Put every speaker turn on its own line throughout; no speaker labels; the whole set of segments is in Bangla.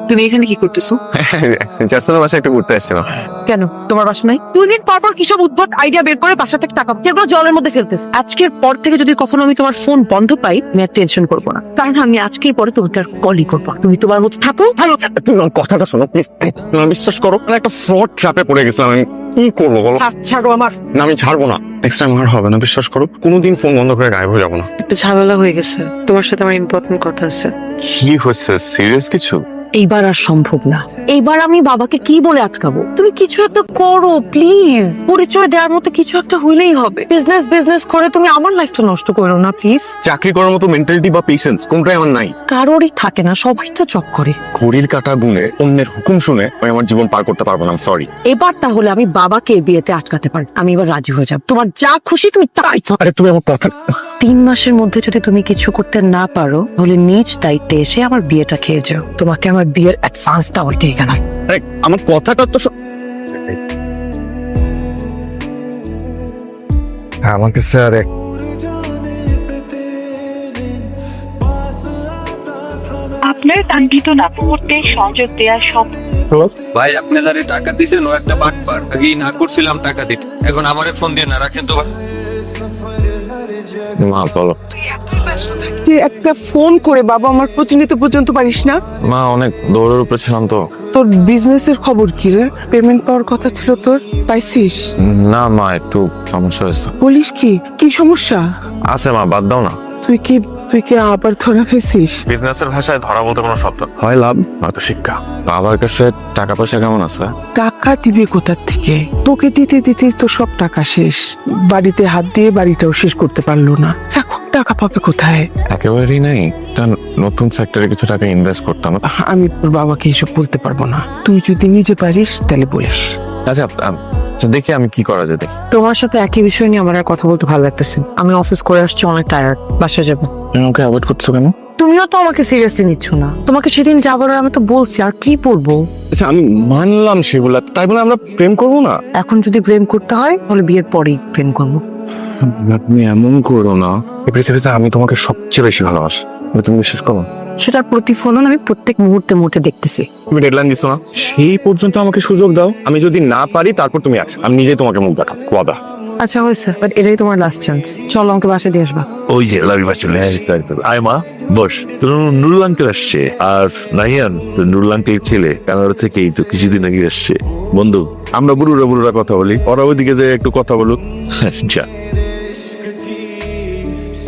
তুমি এখানে কি করতেছো?
চারশোর বাসায় একটু ঘুরতে আসছিলাম।
কেন তোমার বাসা নাই? 2 দিন পর পর কিসব উদ্ভট আইডিয়া বের করে বাসা থেকে টাকা যেগুলো জলের মধ্যে ফেলতেছ। আজকের পর থেকে যদি কখনো আমি তোমার ফোন বন্ধ পাই, আমি আর টেনশন করবো না, কারণ আমি আজকের পরে তোমাকে আর কলই করবো না। তুমি তোমার মতো থাকো, ভালো থাকো।
তুমি আমার কথাটা শোনো প্লিজ। তুমি বিশ্বাস করো, মানে একটা ফ্রড ট্র্যাপে পড়ে গেছিলাম আমি। কি করবো বলো?
হাত ছাড়ো আমার।
না আমি ছাড়বো না, নেক্সট টাইম আর হবে না, বিশ্বাস করো। কোনোদিন ফোন বন্ধ করে গায়েব হয়ে যাবো না।
একটা ঝামেলা হয়ে গেছে, তোমার সাথে আমার ইম্পর্টেন্ট কথা আছে।
কি হয়েছে? সিরিয়াস কিছু?
এইবার আর সম্ভব না। এইবার আমি বাবাকে কি বলে আটকাবো? তুমি কিছু একটা করো প্লিজ। পরিচয় দেওয়ার মতো কিছু একটা হইলেই হবে। বিজনেস বিজনেস করে তুমি আমার লাইফটা নষ্ট করো না প্লিজ।
চাকরি করার মতো মেন্টালিটি বা পেশেন্স কোনটাই আমার নাই।
কারোরই থাকে না, সবাই তো জব করে।
ঘড়ির কাঁটা গুনে অন্যের হুকুম শুনে আমি আমার জীবন পার করতে পারবো না, সরি।
এবার তাহলে আমি বাবাকে বিয়েতে আটকাতে পারি। আমি এবার রাজি হয়ে যাব। তোমার যা খুশি তুমি তাই।
আরে তুমি আমার কথা
3 মাসের মধ্যে যদি তুমি কিছু করতে না পারো, তাহলে নিজ দায়িত্বে এসে আমার বিয়েটা খেয়ে যাও। তোমাকে আমার বিয়ের অ্যাডভান্স দেওয়ার ঠিক না।
আরে আমার কথাটা তো আমার কাছে আরে
আপনার কাঙ্ক্ষিত মুহূর্তে সংযোগ দেওয়া সব
ভাই আপনি যারে টাকা দিছেন ও একটা বাটপার। আগেই না করছিলাম টাকা দিতে, এখন আমারে ফোন দিয়ে না রাখেন তো ভাই।
মা বলো।
যে একটা ফোন করে বাবা আমার প্রতিনিয়ত পর্যন্ত পারিস না?
মা অনেক দৌড়ের উপরে ছিলাম তো।
তোর বিজনেসের খবর কি রে? পেমেন্ট পাওয়ার কথা ছিল তোর, পাইছিস?
না মা, একটু সমস্যা হয়েছে।
বলিস কি? কি সমস্যা?
আছে মা, বাদ দাও না।
তুই কি আবার ধরা খাইছিস?
বিজনেসের ভাষায় ধরা বলতে কোনো শব্দ হয় লাভ নয়তো শিক্ষা। বাবার কাছে টাকা পয়সা কেমন আছে?
টাকা দিবে কোথার থেকে? তোকে দিতে দিতে তো সব টাকা শেষ। বাড়িতে হাত দিয়ে বাড়িটাও শেষ করতে পারলো না, এখন টাকা পাবে কোথায়?
একেবারেই নাই। একটা নতুন সেক্টরে কিছু টাকা ইনভেস্ট করতাম।
আমি তোর বাবাকে এসব বলতে পারবো না। তুই যদি নিজে পারিস তাহলে বলিস।
আচ্ছা দেখি আমি কি করা যায়, দেখি।
তোমার সাথে একই বিষয় নিয়ে আমার আর কথা বলতে ভালো লাগতেছে। আমি অফিস করে আসছি, অনেক টায়ার্ড, বাসায় যাবো।
তুমি আমাকে অ্যাভয়েড করছো কেন?
তুমিও তো আমাকে সিরিয়াসলি নিচ্ছ না। তোমাকে সেদিন যাবার আমি তো বলছি, আর কি বলবো?
আচ্ছা আমি মানলাম সেগুলা, তাই বলে আমরা প্রেম করবো না?
এখন যদি প্রেম করতে হয় তাহলে বিয়ের পরেই প্রেম করবো।
তুমি এমন করো না। এই পৃথিবীতে আমি তোমাকে সবচেয়ে বেশি ভালোবাসি, তুমি বিশ্বাস করো?
সেটার প্রতিফলন আমি প্রত্যেক মুহূর্তে মুহূর্তে দেখতেছি।
তুমি ডেডলাইন দিছো না, সেই পর্যন্ত আমাকে সুযোগ দাও। আমি যদি না পারি তারপর তুমি আসো, আমি নিজেই তোমাকে মুখ দেখাবো, ওয়াদা।
আচ্ছা হয়েছে, বাট এটাই তোমার লাস্ট চান্স। চলো আমাকে বাসায় দিয়ে আসবা।
ওই যে লাবিবা চলে আসছে। আয় মা বস। তোর নুরুল আঙ্কেল আসছে, আর নাহিয়ান নুরুল আঙ্কেলের ছেলে কানাডা থেকে এই তো কিছুদিন আগে আসছে। বন্ধু আমরা বুড়ুরা কথা বলি, ওরা ওইদিকে যে একটু কথা বলুক। আচ্ছা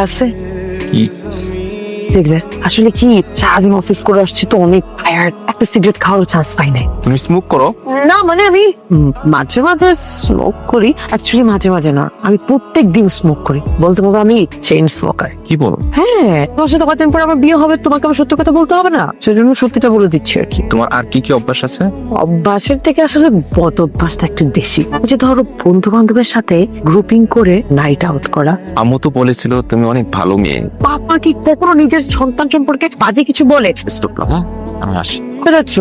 আছে
কি?
সিগারেট। আসলে কি, সারাদিন অফিস করে আসছি তো অনেক টায়ার্ড, একটা সিগারেট খাওয়ার চান্স পাই নাই।
তুমি স্মোক করো?
না মানে আমি মাঝে মাঝে স্মোক করি। অ্যাকচুয়ালি মাঝে মাঝে না, আমি প্রত্যেক দিন স্মোক করি। বলতে বলতে আমি চেইন স্মোকার।
কি বলো?
হ্যাঁ, তোমার সাথে কতদিন পর আমার বিয়ে হবে, তোমাকে আমার সত্যি কথা বলতে হবে না? সেজন্য সত্যিটা বলে দিচ্ছি আর কি।
তোমার আর কি কি অভ্যাস আছে?
অভ্যাসের থেকে আসলে বদ অভ্যাসটা একটু বেশি। ওই যে ধরো বন্ধু বান্ধবের সাথে গ্রুপিং করে নাইট আউট করা।
আম্মু তো বলেছিল তুমি অনেক ভালো মেয়ে।
পাপা কি কখনো নিজের সন্তান সম্পর্কে বাজে কিছু বলে?
আমি আসি।
কোথায় যাচ্ছ?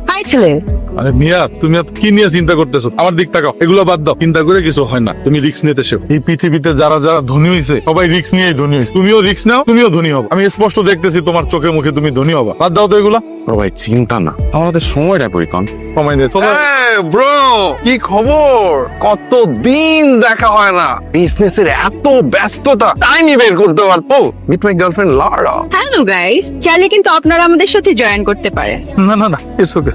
হাই ছেলে।
আরে মিয়া, তুমি আর কি নিয়ে চিন্তা করতেছো? আমার দিক তাকাও, এগুলো বাদ দাও। চিন্তা করে কিছু হয় না, তুমি রিস্ক নিতে শেখো। এই পৃথিবীতে যারা যারা ধনী হয়েছে সবাই রিস্ক নিয়েই ধনী হয়েছে। তুমিও রিস্ক নাও, তুমিও ধনী হবো। আমি স্পষ্ট দেখতেছি তোমার চোখে মুখে তুমি ধনী হবা। বাদ দাও তো এগুলা।
ও ভাই চিন্তা না, আমাদের সময়টা পরিকন
সময় দিয়ে চলো।
ব্রো, কি খবর? কতদিন দেখা হয় না। বিজনেসের এত ব্যস্ততা, টাইমই বের করতে পারবো। Meet my girlfriend Lara.
Hello guys, চাইলে কিন্তু আপনারা আমাদের সাথে জয়েন করতে পারেন।
না it's okay.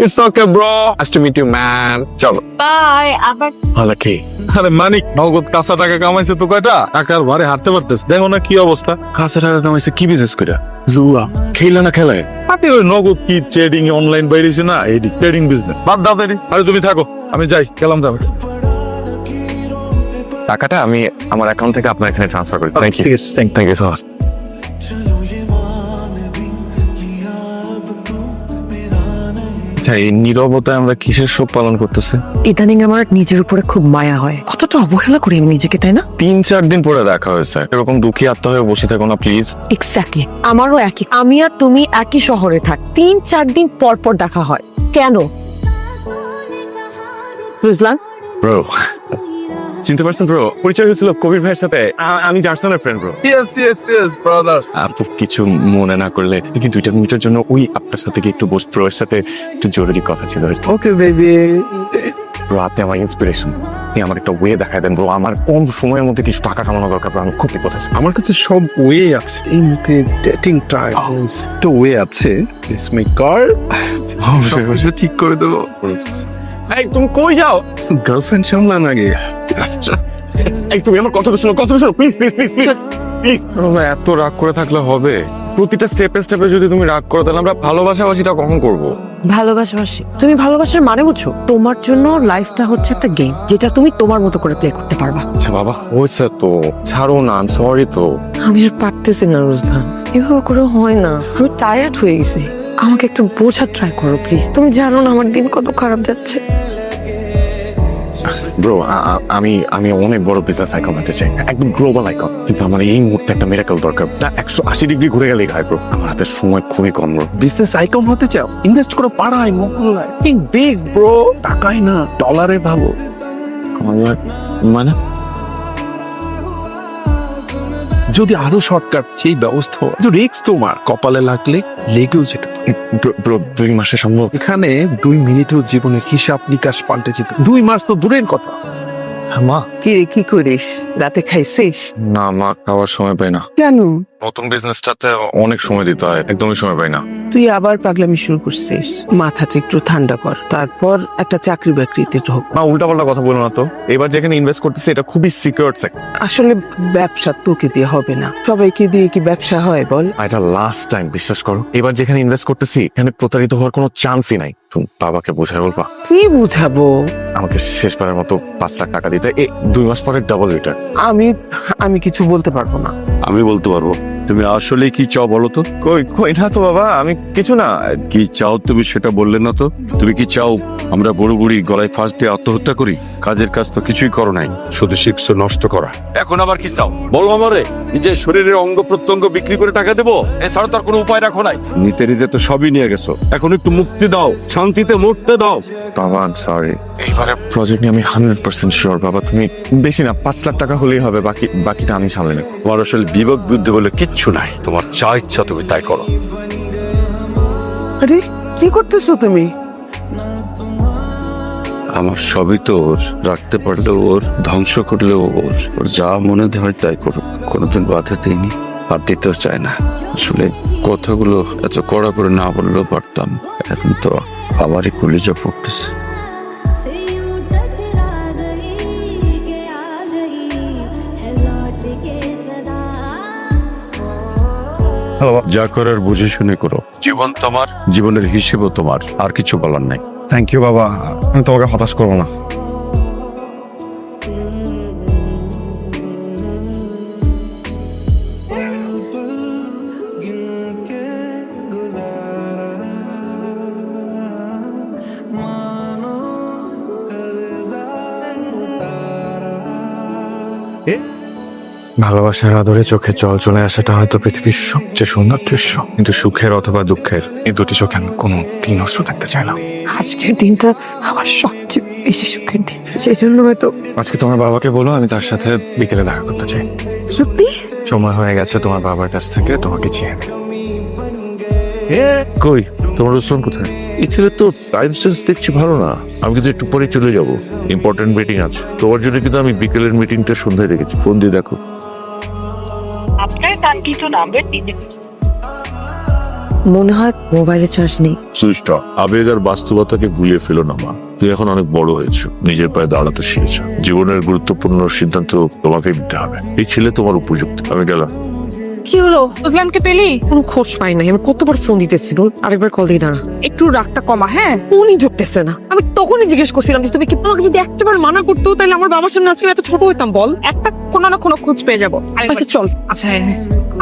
It's okay bro, nice to meet you man. চলো।
বাই। আবার
ভালো কি?
আরে মানিক নগদ কাঁচা টাকা কামাইছে তো কয়টা, টাকার ভারে হাঁটতে পারতেছে। দেখো না কি অবস্থা।
কাছে টাকা কামাইছে কি বিজনেস করে? জুয়া খেলা না খেলে?
আপনি ওই নগদ কি ট্রেডিং অনলাইন বাইরেছে না, এই ট্রেডিং বিজনেস। বাদ দাও দেরি। আরে তুমি থাকো, আমি যাই, গেলাম যাবে।
টাকাটা আমি আমার অ্যাকাউন্ট থেকে আপনার এখানে ট্রান্সফার করি। থ্যাংক ইউ,
ঠিক আছে, thank you.
Thank you so much. আচ্ছা এই নীরবতায় আমরা কিসের শোক পালন করতেছি?
ইদানিং আমার নিজের উপরে খুব মায়া হয়। কতটা অবহেলা করি আমি নিজেকে, তাই না?
3-4 দিন পরে দেখা হয়েছে, এরকম দুঃখী আত্মা হয়ে বসে থাকো না প্লিজ।
এক্স্যাক্টলি, আমারও একই। আমি আর তুমি একই শহরে থাক, 3-4 দিন পর পর দেখা হয় কেন? বুঝলাম।
ব্রো চিনতে পারছেন ব্রো? পরিচয় হয়েছিল কবির ভাইয়ের সাথে। আমি জার্সনের ফ্রেন্ড ব্রো।
Yes brother.
আপু কিছু মনে না করলে কিন্তু 2 মিনিটের জন্য ওই আপনার সাথে কি একটু বস, ব্রো এর সাথে একটু জরুরি কথা ছিল।
Okay baby.
ব্রো আপনি আমার ইন্সপিরেশন, আপনি আমার একটা ওয়ে দেখায় দেন ব্রো। আমার কম সময়ের মধ্যে কিছু টাকা কামানো দরকার ব্রো, আমি খুব বিপদ আছি।
আমার কাছে সব ওয়ে আছে, এই মুহূর্তে ডেটিং টাইম একটা ওয়ে আছে। দিস মাই কার অবশ্যই ঠিক করে দেবো।
এই তুমি কই যাও?
গার্লফ্রেন্ড সামলান আগে। আচ্ছা
এই তুমি আমার কথাটা শোনো, please please please please please.
আমরা এত রাগ করে থাকলে হবে? প্রতিটা স্টেপে স্টেপে যদি তুমি রাগ করো তাহলে আমরা ভালোবাসাবাসিটা কখন করবো?
ভালোবাসাবাসি, তুমি ভালোবাসার মানে বুঝছো? তোমার জন্য লাইফটা হচ্ছে একটা গেম, যেটা তুমি তোমার মতো করে প্লে করতে পারবা।
আচ্ছা বাবা হয়েছে তো, ছাড়ো না, সরি তো।
আমি আর পারতেছি না রুজদান, এভাবে করে হয় না। আমি টায়ার্ড হয়ে গেছি, আমাকে একটু বোঝার ট্রাই করো প্লিজ। তুমি জানো না আমার দিন কত খারাপ যাচ্ছে।
ব্রো আমি অনেক বড় বিজনেস আইকন হতে চাই, একদম গ্লোবাল আইকন, কিন্তু আমার এই মুহূর্তে একটা মিরাকল দরকার। 180 ডিগ্রি ঘুরে গেলেই হয় ব্রো, আমার হাতে সময় খুবই কম ব্রো।
বিজনেস আইকন হতে চাও? ইনভেস্ট করো পাড়ায় মহল্লায়। থিঙ্ক বিগ ব্রো, টাকাই না ডলারে ভাবো।
মানে
যদি আরো শর্টকাট সেই ব্যবস্থা, কিন্তু রিস্ক তোমার কপালে লাগলে লেগেও যেত।
ব্রো 2 মাসে সম্ভব?
এখানে 2 মিনিটেও জীবনের হিসাব নিকাশ পাল্টে যেত। 2 মাস তো দূরের কথা।
মা
কি রে, কি করিস? রাতে খাইছিস?
না মা, খাওয়ার সময় পাই না।
কেন?
নতুন বিজনেসটাতে অনেক সময় দিতে হয়, একদমই সময় পাই না।
তুই আবার পাগলামি শুরু করছিস। মাথাটা একটু ঠান্ডা কর, তারপর একটা চাকরি বাকরিতে ঢোক।
মা উল্টাপাল্টা কথা বলো না তো। এবার যেখানে ইনভেস্ট করতেছি এটা খুবই সিকিউর সেক্টর।
আসলে ব্যবসা তোকে দিয়ে হবে না, সবাইকে দিয়ে কি ব্যবসা হয় বল?
এটা লাস্ট টাইম, বিশ্বাস করো। এবার যেখানে ইনভেস্ট করতেছি এখানে প্রতারিত হওয়ার কোনো চান্সই নাই। তুমি বাবাকে বোঝায় বলবা
কি বুঝাবো?
আমাকে শেষবারের মতো 5 লাখ টাকা দিতে, 2 মাস পরে ডাবল রিটার্ন।
আমি কিছু বলতে পারবো না।
আমি বলতে পারবো। তুমি আসলে কি চাও বলো তো?
কই না তো বাবা, আমি কিছু না।
কি চাও তুমি সেটা বললে না তো? তুমি কি চাও আমরা বড় বুড়ি গলায় ফাঁস দিয়ে আত্মহত্যা করি? কাজের কাজ তো কিছুই করো নাই, শুধু শিখছো নষ্ট করা। এখন আবার কি চাও বলো আমারে? নিজের শরীরের অঙ্গ প্রত্যঙ্গ বিক্রি করে টাকা দেবো, এছাড়া তো আর কোনো উপায় রাখো নাই। নিতে নিতে তো সবই নিয়ে গেছো, এখন একটু মুক্তি দাও, শান্তিতে মরতে দাও।
বাবা সরি, এইবারে প্রজেক্ট নিয়ে আমি 100% শিওর বাবা। তুমি বেশি না 5 লাখ টাকা হলেই হবে, বাকিটা আমি সামলে নেব।
তোমার আসলে বিবেক বুদ্ধি বলে কিচ্ছু নাই, তোমার যা ইচ্ছা তুমি তাই করো।
আরে কি করতেছো তুমি?
আমার সবই তো ওর, রাখতে পারলেও ওর, ধ্বংস করলেও ওর। ওর যা মনে হয় তাই করুক, কোনোদিন বাধা দিইনি, আর দিতেও চায় না। আসলে কথাগুলো এত কড়া করে না বললেও পারতাম, এখন তো আমারই কলিজা ফুটতেছে। যা করার বুঝে শুনে করো। জীবন তোমার, জীবনের হিসেবও তোমার, আর কিছু বলার নাই।
থ্যাংক ইউ বাবা, আমি তোমাকে হতাশ করবো না।
ভালোবাসার আদরে চোখে জল চলে আসাটা হয়তো পৃথিবীর সবচেয়ে সুন্দর দৃশ্য, কিন্তু সুখের অথবা দুঃখের এই দুটি চোখে আমি কোনো দিন অশ্রু দেখতে চাই না।
আজকের দিনটা আমার সবচেয়ে বেশি সুখের দিন, সেই জন্য হয়তো।
আজকে তোমার বাবাকে বলো আমি তার সাথে বিকেলে দেখা করতে চাই।
সত্যি?
সময় হয়ে গেছে তোমার বাবার কাছ থেকে তোমাকে চেয়ে নেবে।
কই তোমার রুস্তম কোথায়? এই ছেলে তো টাইম সেন্স দেখছি ভালো না। আমি কিন্তু একটু পরে চলে যাব, ইম্পর্টেন্ট মিটিং আছে তোমার জন্য। কিন্তু আমি বিকেলের মিটিংটা সন্ধ্যায় রেখেছি, ফোন দিয়ে দেখো।
আপনার কাঙ্ক্ষিত নাম্বারটিতে
মনে হয় মোবাইলে চার্জ নেই।
Switch off. আবেগ আর বাস্তবতাকে গুলিয়ে ফেলো না মা, তুমি এখন অনেক বড় হয়েছো, নিজের পায়ে দাঁড়াতে শিখেছো। জীবনের গুরুত্বপূর্ণ সিদ্ধান্ত তোমাকে নিতে হবে। এই ছেলে তোমার উপযুক্ত। আমি গেলাম।
কি হলো? রোজলানকে পেলি? কোনো খোঁজ পাই নাই। আমি কতবার ফোন দিতেছি, বল আরেকবার কল দিয়ে দাঁড়া। একটু রাগটা কমা, হ্যাঁ? ফোনই ঢুকতেছে না। আমি তখনই জিজ্ঞেস করছিলাম যে তুমি কি, আমাকে যদি একটাবার মানা করতো তাহলে আমার বাবার সামনে আজকে এত ছোট হইতাম, বল।
একটা কোনো না কোনো খোঁজ পেয়ে যাবো।
আচ্ছা চল।
আচ্ছা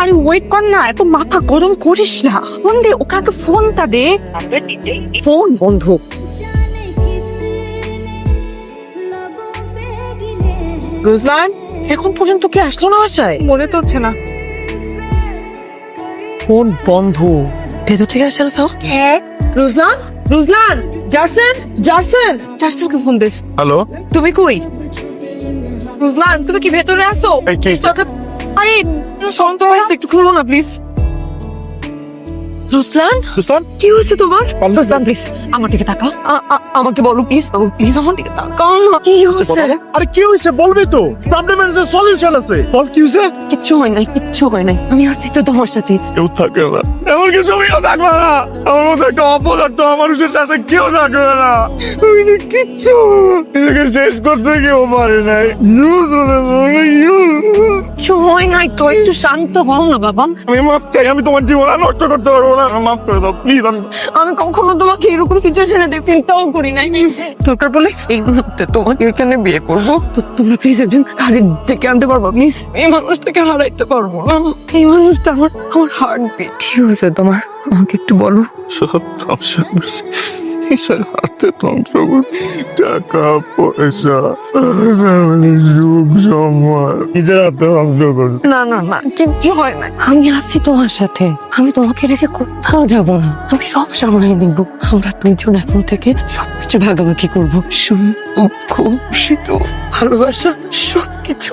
আরে ওয়েট কর না, এত মাথা গরম করিস না। ফোন দে ওকে, আগে ফোনটা দে।
নাম্বারটিতে
ফোন বন্ধ। রোজলান এখন পর্যন্ত কি আসলো না বাসায়?
মনে তো হচ্ছে না।
ফোন বন্ধ। ভেতর থেকে আসছে না সাউন্ড?
হ্যাঁ
রোজলান, রোজলান, জারসেন, জারসেন।
চারশোকে ফোন দিস।
হ্যালো,
তুমি কই? রুজলান তুমি কি ভেতরে আসো?
এই কি?
আরে শান্ত হয়েছে, একটু খুলবো না প্লিজ। রুসলান,
রুসলান
কি হয়েছে তোমার? রুসলান প্লিজ আমার দিকে তাকাও, আমাকে বলো প্লিজ, প্লিজ আমার দিকে তাকাও না। কি হয়েছে?
আরে কি হয়েছে বলবি তো, প্রবলেম এর সলিউশন আছে, বল কি হয়েছে?
কিচ্ছু হয় নাই, কিচ্ছু হয় নাই, আমি আছি তো তোমার সাথে।
কেউ থাকে না, এমন কিছু আমিও থাকবে না, আমার মতো একটা অপদার্থ মানুষের সাথে কেউ থাকবে না। আমি না কিচ্ছু নিজেকে শেষ করতে কেউ পারে নাই।
কিচ্ছু হয় নাই তো, একটু শান্ত হও না বাবা।
আমি মাফ চাই, আমি তোমার জীবন আর নষ্ট করতে পারবো না, মাফ করে দাও প্লিজ।
আমি কখনো তোমাকে এরকম সিচুয়েশনে দেখতে চিন্তাও করি নাই। দরকার বলে এই মুহূর্তে তোমাকে এখানে বিয়ে করবো, তো তোমরা প্লিজ একজন কাজে ডেকে আনতে পারবো প্লিজ? এই মানুষটাকে হারাইতে পারবো না, এই মানুষটা আমার হার্ট বিট। কি হয়েছে তোমার, আমাকে একটু বলো।
সব ধ্বংস করছে, ঈশ্বর হাতে ধ্বংস করছে, টাকা পয়সা সুখ সম্মান নিজের হাতে ধ্বংস করছে।
না না না, কিচ্ছু হয় না, আমি আছি তোমার সাথে, আমি তোমাকে রেখে কোথাও যাব না, আমি সব সামলাই নিব। আমরা দুজন এখন থেকে সবকিছু ভাগাভাগি করবো, সুখ দুঃখ শীত ভালোবাসা সবকিছু।